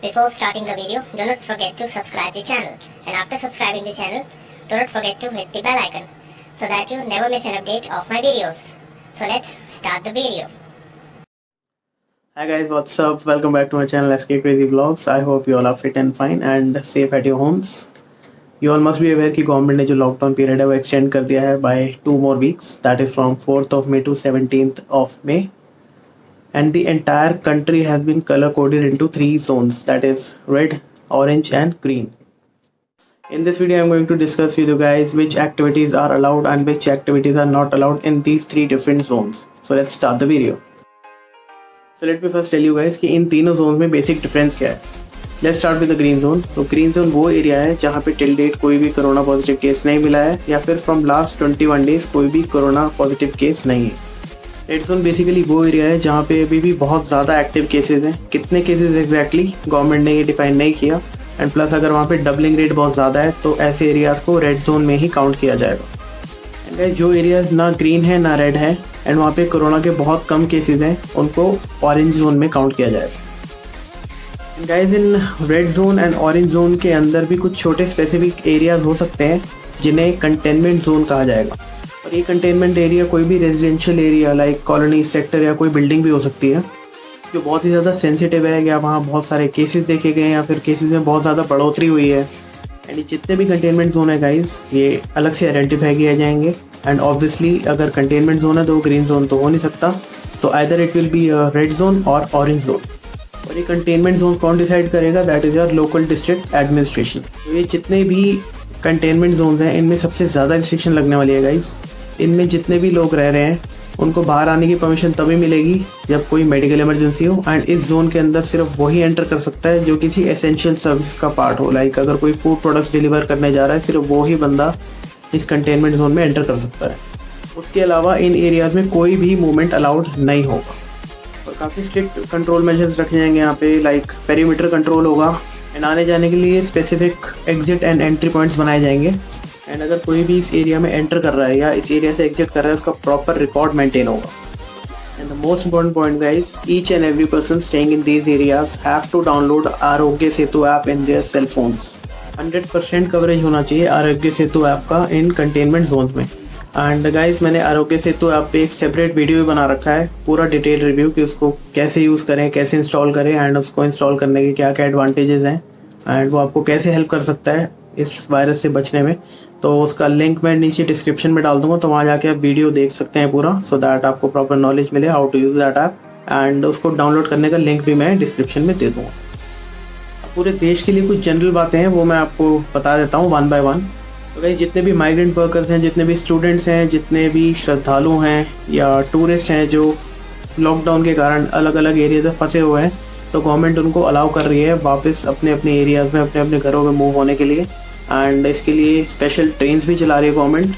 Before starting the video, do not forget to subscribe the channel, and after subscribing the channel, do not forget to hit the bell icon so that you never miss an update of my videos. So let's start the video. Hi guys, what's up? Welcome back to my channel SK Crazy Vlogs. I hope you all are fit and fine and safe at your homes. You all must be aware कि government ने जो lockdown period है वो extend कर दिया है bye 2 more weeks. That is from 4th of May to 17th of May. And the entire country has been color coded into 3 zones, that is red, orange and green. In this video I'm going to discuss with you guys which activities are allowed and which activities are not allowed in these 3 different zones. So let's start the video. So let me first tell you guys कि इन तीनों zone में basic difference क्या है. Let's start with the green zone. तो green zone वो area है जहाँ पे टिल डेट कोई भी कोरोना पॉजिटिव केस नहीं मिला है या फिर फ्रॉम लास्ट 21 डेज कोई भी कोरोना पॉजिटिव केस नहीं है. रेड जोन बेसिकली वो एरिया है जहाँ पे अभी भी बहुत ज़्यादा एक्टिव केसेस हैं. कितने केसेस एग्जैक्टली गवर्नमेंट ने ये डिफाइन नहीं किया. एंड प्लस अगर वहाँ पे डबलिंग रेट बहुत ज़्यादा है तो ऐसे एरियाज़ को रेड जोन में ही काउंट किया जाएगा. एंड गाइस जो एरियाज़ ना ग्रीन है ना रेड है एंड वहाँ पे कोरोना के बहुत कम केसेस हैं उनको ऑरेंज जोन में काउंट किया जाएगा. Guys in red zone and orange zone के अंदर भी कुछ छोटे स्पेसिफिक एरियाज़ हो सकते हैं जिन्हें कंटेनमेंट जोन कहा जाएगा. और ये कंटेनमेंट एरिया कोई भी residential area like colony sector या कोई बिल्डिंग भी हो सकती है जो बहुत ही ज़्यादा सेंसिटिव है या वहाँ बहुत सारे केसेस देखे गए या फिर केसेस में बहुत ज़्यादा बढ़ोतरी हुई है. एंड ये जितने भी कंटेनमेंट जोन है गाइस ये अलग से आइडेंटिफाई किए जाएंगे. एंड ऑब्वियसली अगर कंटेनमेंट जोन है तो ग्रीन जोन तो हो नहीं सकता. तो either it will be red zone और ऑरेंज जोन. और ये कंटेनमेंट जोन कौन डिसाइड करेगा? That is your local district administration. तो ये जितने भी कंटेनमेंट जोन्स हैं इनमें सबसे ज़्यादा रिस्ट्रिक्शन लगने वाली है गाइस. इनमें जितने भी लोग रह रहे हैं उनको बाहर आने की परमिशन तभी मिलेगी जब कोई मेडिकल इमरजेंसी हो. एंड इस जोन के अंदर सिर्फ वही एंटर कर सकता है जो किसी एसेंशियल सर्विस का पार्ट हो. लाइक अगर कोई फूड प्रोडक्ट्स डिलीवर करने जा रहा है सिर्फ वही बंदा इस कंटेनमेंट जोन में एंटर कर सकता है. उसके अलावा इन एरियाज़ में कोई भी मूवमेंट अलाउड नहीं होगा. और काफ़ी स्ट्रिक्ट कंट्रोल मेजर्स रखे जाएंगे यहाँ पे. लाइक पेरीमीटर कंट्रोल होगा एंड आने जाने के लिए specific exit and entry points बनाए जाएंगे. एंड अगर कोई भी इस एरिया में एंटर कर रहा है या इस एरिया से एग्जिट कर रहा है उसका प्रॉपर रिकॉर्ड मेंटेन होगा. And the most important point guys, each and every person staying in these areas have to download Aarogya Setu app in their cell phones. 100% coverage होना चाहिए आरोग्य सेतु ऐप का इन कंटेनमेंट जोन्स में. And guys मैंने Aarogya Setu app पे एक separate video भी बना रखा है, पूरा डिटेल रिव्यू कि उसको कैसे यूज़ करें, कैसे इंस्टॉल करें एंड उसको इंस्टॉल करने के क्या क्या एडवांटेजेस हैं एंड वो आपको कैसे हेल्प कर सकता है इस वायरस से बचने में. तो उसका लिंक मैं नीचे डिस्क्रिप्शन में डाल दूंगा, तो वहाँ जाके आप वीडियो देख सकते हैं पूरा, सो दैट आपको प्रॉपर नॉलेज मिले how to use that app. And उसको डाउनलोड करने का लिंक भी मैं डिस्क्रिप्शन में दे दूँगा. पूरे देश के लिए कुछ जनरल बातें हैं वो मैं आपको बता देता हूँ वन बाय वन. तो भाई जितने भी माइग्रेंट वर्कर्स हैं, जितने भी स्टूडेंट्स हैं, जितने भी श्रद्धालु हैं या टूरिस्ट हैं जो लॉकडाउन के कारण अलग अलग एरिया में फंसे हुए हैं, तो गवर्नमेंट उनको अलाउ कर रही है वापस अपने अपने एरियाज़ में अपने अपने घरों में मूव होने के लिए. एंड इसके लिए स्पेशल ट्रेन्स भी चला रही है गवर्नमेंट.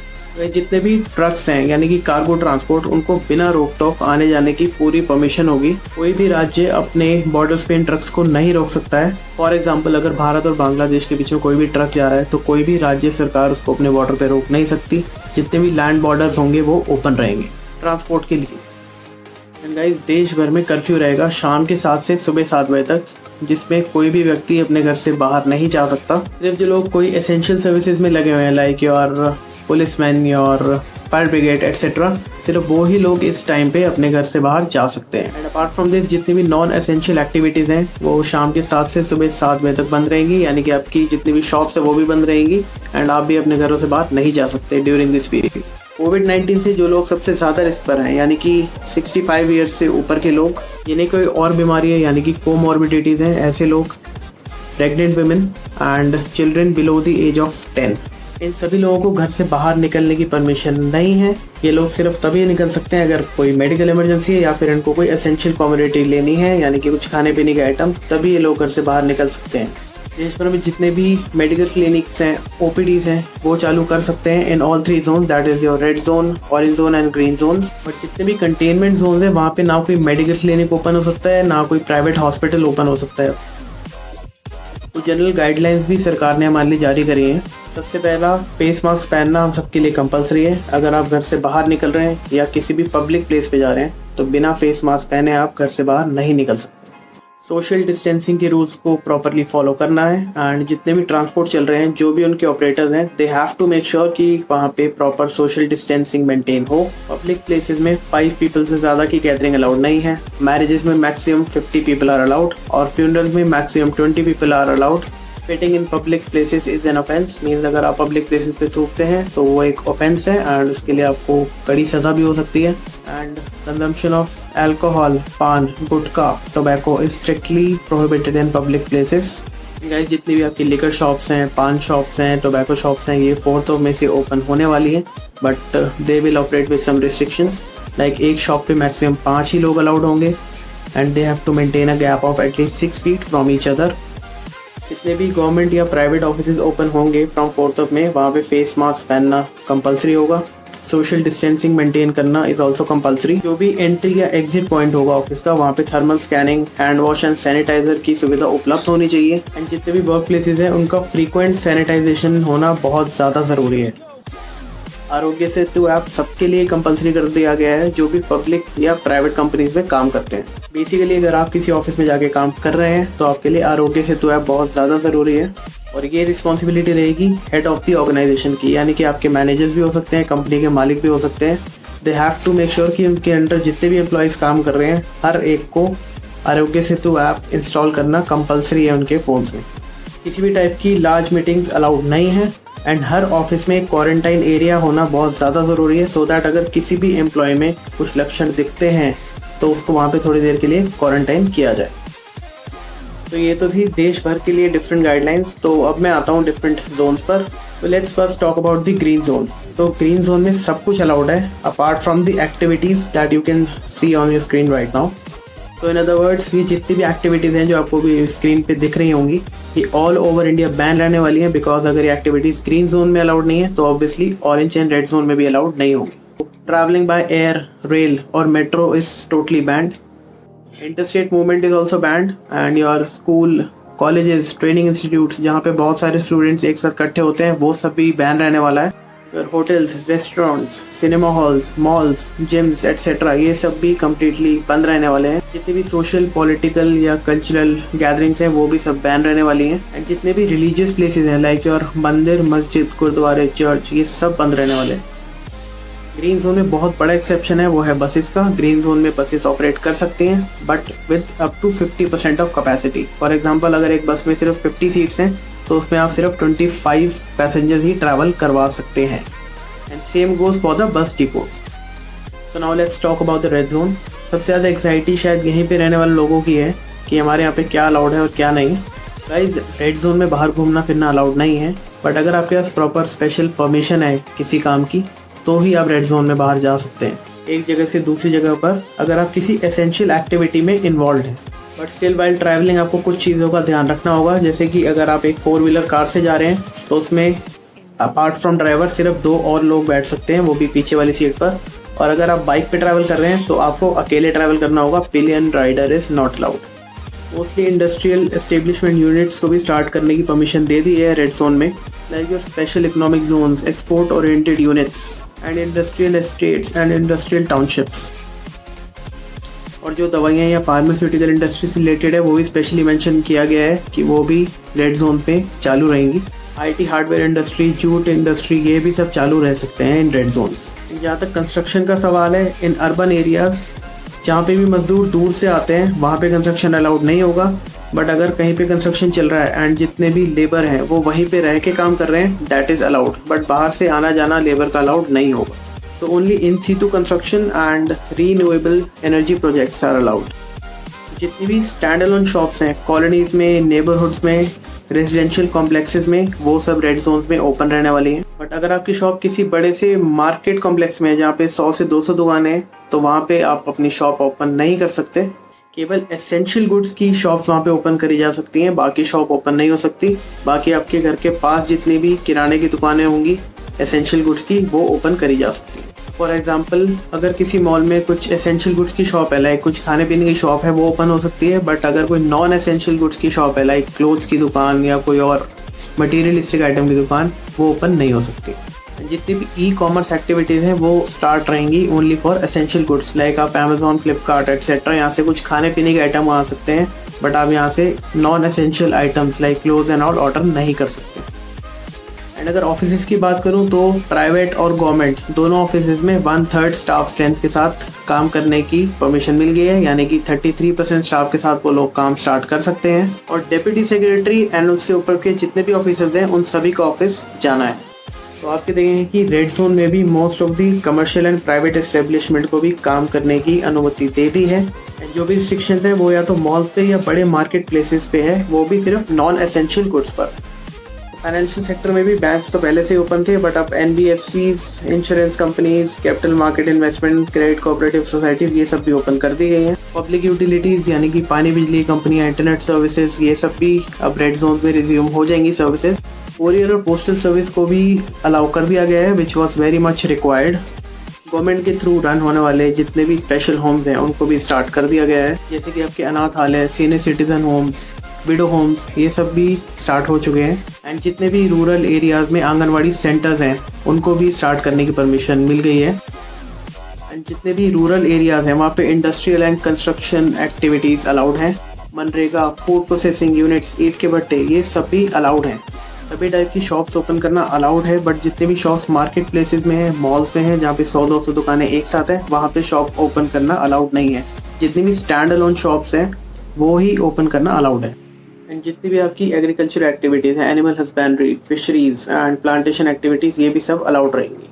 जितने भी ट्रक्स हैं यानी कि कार्गो ट्रांसपोर्ट उनको बिना रोक टोक आने जाने की पूरी परमिशन होगी. कोई भी राज्य अपने बॉर्डर्स पे इन ट्रक्स को नहीं रोक सकता है. फॉर एग्जांपल अगर भारत और बांग्लादेश के बीच में कोई भी ट्रक जा रहा है तो कोई भी राज्य सरकार उसको अपने बॉर्डर पे रोक नहीं सकती. जितने भी लैंड बॉर्डर्स होंगे वो ओपन रहेंगे ट्रांसपोर्ट के लिए. एंड गाइस देश भर में कर्फ्यू रहेगा शाम के 7 से सुबह 7 बजे तक, जिसमें कोई भी व्यक्ति अपने घर से बाहर नहीं जा सकता. सिर्फ जो लोग कोई एसेंशियल सर्विसेज में लगे हुए हैं like your policeman your fire brigade etcetera, सिर्फ वो ही लोग इस टाइम पे अपने घर से बाहर जा सकते हैं. एंड अपार्ट फ्रॉम दिस जितनी भी नॉन एसेंशियल एक्टिविटीज़ हैं वो शाम के 7 से सुबह 7 बजे तक बंद रहेंगी. यानी कि आपकी जितनी भी शॉप्स है वो भी बंद रहेंगी एंड आप भी अपने घरों से बाहर नहीं जा सकते ड्यूरिंग दिस पीरियड. कोविड-19 से जो लोग सबसे ज़्यादा रिस्क पर हैं यानी कि 65 ईयर्स से ऊपर के लोग, जिन्हें कोई और बीमारी है यानी कि कोमॉर्बिडिटीज़ हैं, ऐसे लोग, pregnant women and children below the age of 10, इन सभी लोगों को घर से बाहर निकलने की परमिशन नहीं है. ये लोग सिर्फ तभी निकल सकते हैं अगर कोई मेडिकल इमरजेंसी है या फिर इनको कोई एसेंशियल कमोडिटी लेनी है यानी कि कुछ खाने पीने के आइटम, तभी ये लोग घर से बाहर निकल सकते हैं. देश भर में जितने भी मेडिकल क्लिनिक्स हैं, ओपीडीज हैं, वो चालू कर सकते हैं in all 3 zone, that is your red zone, orange zone and green zone. But जितने भी कंटेनमेंट जोन हैं वहाँ पे ना कोई मेडिकल क्लिनिक ओपन हो सकता है ना कोई प्राइवेट हॉस्पिटल ओपन हो सकता है. तो जनरल गाइडलाइंस भी सरकार ने हमारे लिए जारी करी हैं. सबसे पहला, फेस मास्क पहनना हम सबके लिए कंपलसरी है. अगर आप घर से बाहर निकल रहे हैं या किसी भी पब्लिक प्लेस पे जा रहे हैं तो बिना फेस मास्क पहने आप घर से बाहर नहीं निकल सकते. सोशल डिस्टेंसिंग के रूल्स को प्रॉपरली फॉलो करना है एंड जितने भी ट्रांसपोर्ट चल रहे हैं, जो भी उनके ऑपरेटर्स हैं, they have to make sure कि वहाँ पे प्रॉपर सोशल डिस्टेंसिंग मेंटेन हो। पब्लिक प्लेसेस में 5 पीपल से ज़्यादा की गैदरिंग अलाउड नहीं है। मैरिजेस में मैक्सिमम 50 पीपल आर अलाउड और फ्यूनरल्स में maximum 20 people are allowed. Spitting in public places is an offence, means अगर आप पब्लिक प्लेसेस पे थूकते हैं तो वो एक ऑफेंस है एंड उसके लिए आपको कड़ी सज़ा भी हो सकती है। And consumption of alcohol, paan, gutkha, tobacco is strictly prohibited in public places. Guys, जितनी भी आपकी लिकर शॉप्स हैं, पान शॉप्स हैं, टोबैको शॉप्स हैं, ये 4 में से ओपन होने वाली हैं, but they will operate with some restrictions. Like एक शॉप पे मैक्सिमम 5 ही लोग अलाउड होंगे and they have to maintain a gap of at least 6 feet from each other. जितने भी गवर्नमेंट या प्राइवेट ऑफिसेज ओपन होंगे फ्रॉम 4 में, वहाँ पे फेस मास्क पहनना कंपलसरी होगा। सोशल डिस्टेंसिंग मेंटेन करना इज ऑल्सो कंपलसरी। जो भी एंट्री या एग्जिट पॉइंट होगा ऑफिस का, वहाँ पे thermal scanning, hand wash and sanitiser की सुविधा उपलब्ध होनी चाहिए। एंड जितने भी वर्क प्लेसेज हैं, उनका फ्रीक्वेंट सैनिटाइजेशन होना बहुत ज़्यादा ज़रूरी है। आरोग्य सेतु ऐप सबके लिए कंपलसरी कर दिया गया है, जो भी पब्लिक या प्राइवेट कंपनीज में काम करते हैं। बेसिकली अगर आप किसी ऑफिस में जाके काम कर रहे हैं तो आपके लिए आरोग्य सेतु ऐप बहुत ज़्यादा ज़रूरी है और ये रिस्पॉन्सिबिलिटी रहेगी हेड ऑफ द ऑर्गेनाइजेशन की, यानी कि आपके मैनेजर्स भी हो सकते हैं, कंपनी के मालिक भी हो सकते हैं। They have to make sure कि उनके अंडर जितने भी एम्प्लॉयज़ काम कर रहे हैं, हर एक को आरोग्य सेतु ऐप इंस्टॉल करना कंपलसरी है उनके फ़ोन्स में। किसी भी टाइप की लार्ज मीटिंग्स अलाउड नहीं है एंड हर ऑफिस में क्वारंटाइन एरिया होना बहुत ज़्यादा ज़रूरी है, सो दैट अगर किसी भी एम्प्लॉय में कुछ लक्षण दिखते हैं तो उसको वहाँ पे थोड़ी देर के लिए क्वारंटाइन किया जाए। तो ये तो थी देश भर के लिए डिफरेंट गाइडलाइंस। तो अब मैं आता हूँ डिफरेंट जोन्स पर। तो let's first talk about the green zone. तो ग्रीन जोन में सब कुछ अलाउड है apart from the activities that you can see on your screen right now. तो इन अदर वर्ड्स, ये जितनी भी एक्टिविटीज़ हैं जो आपको भी स्क्रीन पे दिख रही होंगी, ये ऑल ओवर इंडिया बैन रहने वाली हैं, बिकॉज अगर ये एक्टिविटीज़ ग्रीन जोन में अलाउड नहीं है तो obviously orange and red zone में भी अलाउड नहीं होंगी। ट्रैवलिंग बाय एयर, रेल और metro is totally band. Interstate movement is also band and your school, colleges, training institutes जहाँ पे बहुत सारे स्टूडेंट्स एक साथ इकट्ठे होते हैं, वो सब भी बैन रहने वाला है। Your hotels, restaurants, cinema halls, malls, gyms etcetera, ये सब भी कम्प्लीटली बंद रहने वाले हैं। जितने भी सोशल, पॉलिटिकल या कल्चरल गैदरिंग्स हैं वो भी सब बैन रहने वाली हैं। एंड जितने भी रिलीजियस प्लेसेस हैं लाइक योर मंदिर, मस्जिद, गुरुद्वारे, चर्च, ये सब बंद रहने वाले हैं। ग्रीन जोन में बहुत बड़ा एक्सेप्शन है, वो है बसेस का। ग्रीन जोन में बसेस ऑपरेट कर सकते हैं but with up to 50% of capacity. For example, अगर एक बस में सिर्फ 50 सीट्स हैं तो उसमें आप सिर्फ 25 पैसेंजर्स ही ट्रैवल करवा सकते हैं। And same goes for the bus depots. So now let's talk about the red zone. सबसे ज़्यादा एक्साइटी शायद यहीं पे रहने वाले लोगों की है कि हमारे यहाँ पे क्या अलाउड है और क्या नहीं। गाइस, रेड जोन में बाहर घूमना फिरना अलाउड नहीं है, बट अगर आपके पास प्रॉपर स्पेशल परमिशन है किसी काम की तो ही आप रेड जोन में बाहर जा सकते हैं, एक जगह से दूसरी जगह पर, अगर आप किसी एसेंशियल एक्टिविटी में इन्वॉल्व हैं। बट स्टिल वाइल ट्रैवलिंग आपको कुछ चीज़ों का ध्यान रखना होगा, जैसे कि अगर आप एक 4 व्हीलर कार से जा रहे हैं तो उसमें अपार्ट फ्रॉम ड्राइवर सिर्फ 2 और लोग बैठ सकते हैं, वो भी पीछे वाली सीट पर। और अगर आप बाइक पे ट्रैवल कर रहे हैं तो आपको अकेले ट्रैवल करना होगा। Pillion rider is not allowed. Mostly industrial establishment units को भी स्टार्ट करने की परमिशन दे दी है रेड जोन में, like your special economic zones, export oriented units and industrial estates and industrial townships. और जो दवाइयाँ या फार्मास्यूटिकल इंडस्ट्री से रिलेटेड है वो भी स्पेशली मेंशन किया गया है कि वो भी रेड जोन पे चालू रहेंगी। IT, hardware industry, jute industry, ये भी सब चालू रह सकते हैं इन रेड जोन्स। जहाँ तक कंस्ट्रक्शन का सवाल है, इन अर्बन एरियाज़ जहाँ पे भी मजदूर दूर से आते हैं वहाँ पे कंस्ट्रक्शन अलाउड नहीं होगा। बट अगर कहीं पे कंस्ट्रक्शन चल रहा है एंड जितने भी लेबर हैं वो वहीं पे रह के काम कर रहे हैं, दैट इज़ अलाउड। बट बाहर से आना जाना लेबर का अलाउड नहीं होगा। तो only in situ construction and renewable energy projects are allowed. जितनी भी स्टैंड अलोन शॉप्स हैं कॉलोनीज़ में, नेबरहुड्स में, रेजिडेंशियल कॉम्प्लेक्सेस में, वो सब रेड जोन्स में ओपन रहने वाली हैं। बट अगर आपकी शॉप किसी बड़े से मार्केट कॉम्प्लेक्स में है जहाँ पे 100 से 200 दुकानें हैं तो वहाँ पे आप अपनी शॉप ओपन नहीं कर सकते। केवल एसेंशियल गुड्स की शॉप्स वहाँ पे ओपन करी जा सकती हैं, बाकी शॉप ओपन नहीं हो सकती। बाकी आपके घर के पास जितनी भी किराने की दुकानें होंगी एसेंशियल गुड्स की, वो ओपन करी जा सकती हैं। फॉर एग्जांपल, अगर किसी मॉल में कुछ एसेंशियल गुड्स की शॉप है, लाइक कुछ खाने पीने की शॉप है, वो ओपन हो सकती है। बट अगर कोई नॉन एसेंशियल गुड्स की शॉप है, लाइक क्लोथ्स की दुकान या कोई और मटीरियलिस्टिक आइटम की दुकान, वो ओपन नहीं हो सकती। जितनी भी ई कॉमर्स एक्टिविटीज़ हैं वो स्टार्ट रहेंगी only for essential goods, like आप अमेजॉन, फ्लिपकार्ट एट्सेट्रा, यहाँ से कुछ खाने पीने के आइटम आ सकते हैं बट आप यहाँ से non essential items like clothes and all order नहीं कर सकते। एंड अगर ऑफिसेज़ की बात करूँ तो प्राइवेट और गवर्नमेंट दोनों ऑफिसेज़ में 1/3 स्टाफ स्ट्रेंथ के साथ काम करने की परमिशन मिल गई है, यानी कि 33% स्टाफ के साथ वो लोग काम स्टार्ट कर सकते हैं। और डेप्यूटी सेक्रेटरी एंड उससे ऊपर के जितने भी ऑफिसर्स हैं उन सभी को ऑफिस जाना है। तो आपके देखेंगे कि रेड जोन में भी most of the commercial and private establishment को भी काम करने की अनुमति दे दी है। जो भी रिस्ट्रिक्शंस है वो या तो मॉल्स पे या बड़े मार्केट प्लेसेस पे है, वो भी सिर्फ नॉन एसेंशियल गुड्स पर। फाइनेंशियल सेक्टर में भी बैंक्स तो पहले से ओपन थे, बट अब NBFCs, insurance companies, capital market investment, credit cooperative societies ये सब भी ओपन कर दी गई हैं। पब्लिक यूटिलिटीज़ यानी कि पानी बिजली कंपनियां, इंटरनेट सर्विसेज, ये सब भी अब रेड जोन में रिज्यूम हो जाएंगी सर्विसेज। कोरियर और पोस्टल सर्विस को भी अलाउ कर दिया गया है, which was very much required. Government के थ्रू रन होने वाले जितने भी स्पेशल होम्स हैं उनको भी स्टार्ट कर दिया गया है, जैसे कि आपके अनाथालय, senior citizen homes, widow homes, ये सब भी स्टार्ट हो चुके हैं। एंड जितने भी रूरल एरियाज़ में आंगनवाड़ी सेंटर्स हैं उनको भी स्टार्ट करने की परमिशन मिल गई है। एंड जितने भी रूरल एरियाज़ हैं वहाँ पे industrial and construction activities allowed हैं। मनरेगा, फूड प्रोसेसिंग यूनिट्स, ईंट के भट्टे, ये सब भी अलाउड हैं। सभी टाइप की शॉप्स ओपन करना अलाउड है, बट जितने भी शॉप्स मार्केट प्लेसेस में हैं, मॉल्स में हैं, जहाँ पे 100-200 दुकानें एक साथ हैं, वहाँ पे शॉप ओपन करना अलाउड नहीं है। जितनी भी स्टैंड अलोन शॉप्स हैं वो ही ओपन करना अलाउड है। एंड जितनी भी आपकी एग्रीकल्चर एक्टिविटीज़ हैं, animal husbandry, fisheries and plantation activities, ये भी सब अलाउड रहेंगी।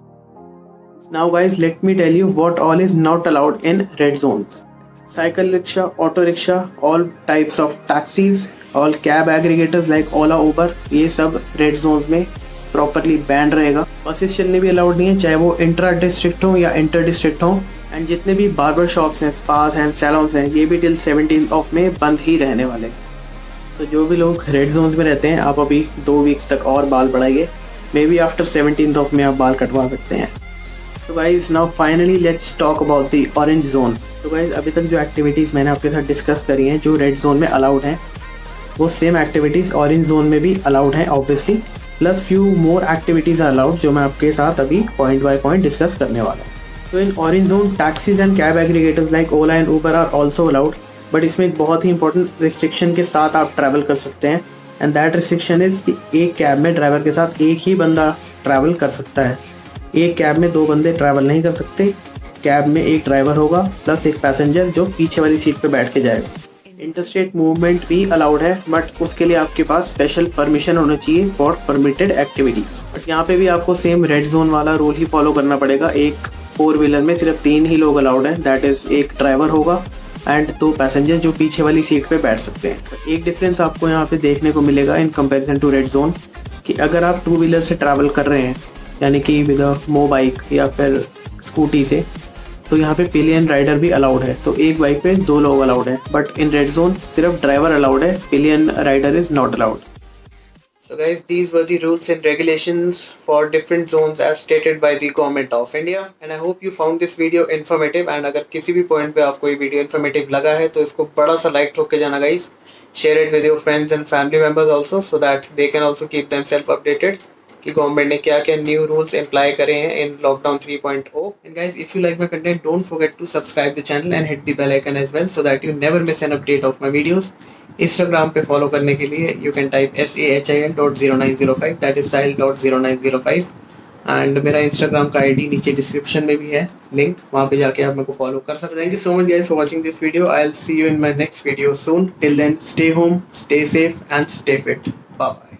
Now guys let me tell you what all is not allowed in red zone. Cycle rickshaw, auto rickshaw, all types of taxis, all cab aggregators like Ola, Uber, ये सब red zones में properly ban रहेगा। Buses चलने भी allowed नहीं है, चाहे वो इंट्रा डिस्ट्रिक्ट हो या इंटर डिस्ट्रिक्ट हो। एंड जितने भी बार्बर शॉप्स हैं, स्पास एंड सैलून्स हैं, ये भी टिल 17 ऑफ में बंद ही रहने वाले। तो जो भी लोग रेड जोन्स में रहते हैं, आप अभी 2 वीक्स तक और बाल बढ़ाइए, मे बी आफ्टर 17 ऑफ में आप बाल कटवा सकते हैं। तो guys now finally let's talk about the orange zone. तो गाइज अभी तक जो एक्टिविटीज़ मैंने आपके साथ डिस्कस करी हैं जो रेड जोन में अलाउड हैं, वो सेम एक्टिविटीज़ ऑरेंज जोन में भी अलाउड हैं obviously, plus few more activities allowed जो मैं आपके साथ अभी पॉइंट बाय पॉइंट डिस्कस करने वाला हूँ। So in orange zone taxis and cab aggregators like Ola and Uber are also allowed, but इसमें एक बहुत ही इंपॉर्टेंट रिस्ट्रिक्शन के साथ आप ट्रैवल कर सकते हैं। एंड दैट रिस्ट्रिक्शन इज़ कि एक कैब में ड्राइवर के साथ एक ही बंदा ट्रैवल कर सकता है। एक कैब में 2 बंदे ट्रैवल नहीं कर सकते। कैब में एक ड्राइवर होगा प्लस एक पैसेंजर जो पीछे वाली सीट पे बैठ के जाएगा। इंटरस्टेट मूवमेंट भी अलाउड है, बट उसके लिए आपके पास स्पेशल परमिशन होना चाहिए फॉर परमिटेड एक्टिविटीज़। बट यहाँ पे भी आपको सेम रेड जोन वाला रूल ही फॉलो करना पड़ेगा। एक 4 व्हीलर में सिर्फ 3 ही लोग अलाउड हैं, दैट इज़ एक ड्राइवर होगा एंड 2 पैसेंजर जो पीछे वाली सीट पे बैठ सकते हैं। एक डिफरेंस आपको यहाँ पे देखने को मिलेगा in comparison to red zone, कि अगर आप 2 व्हीलर से ट्रैवल कर रहे हैं, यानी कि विद अ मो बाइक या फिर स्कूटी से, तो यहाँ पे पिलियन राइडर भी अलाउड है। तो एक बाइक पे 2 लोग अलाउड है, बट इन रेड जोन सिर्फ ड्राइवर अलाउड है, pillion rider is not allowed. So guys, these were the rules and regulations for different zones as stated by the government of India, and I hope you found this video informative। and अगर किसी भी point पे आपको ये video informative लगा है तो इसको बड़ा सा लाइक ठोक के जाना guys. Share it with your friends and family members also, so that they can also keep themself updated कि गवर्नमेंट ने क्या क्या न्यू रूल्स अप्लाई करे हैं in lockdown 3.0। And guys, if you like my content, don't forget to subscribe the channel and hit the bell icon as well, so that you never miss an update of my videos. Instagram पे follow करने के लिए you can type SAHIL.0905, that is sahil.0905। And मेरा Instagram का ID नीचे description में भी है लिंक, वहाँ पे जाके आप मेरे को फॉलो कर सकते हैं। Thank you so much guys for watching this video. I will see you in my next video soon. Till then stay home, stay safe and stay fit. Bye bye.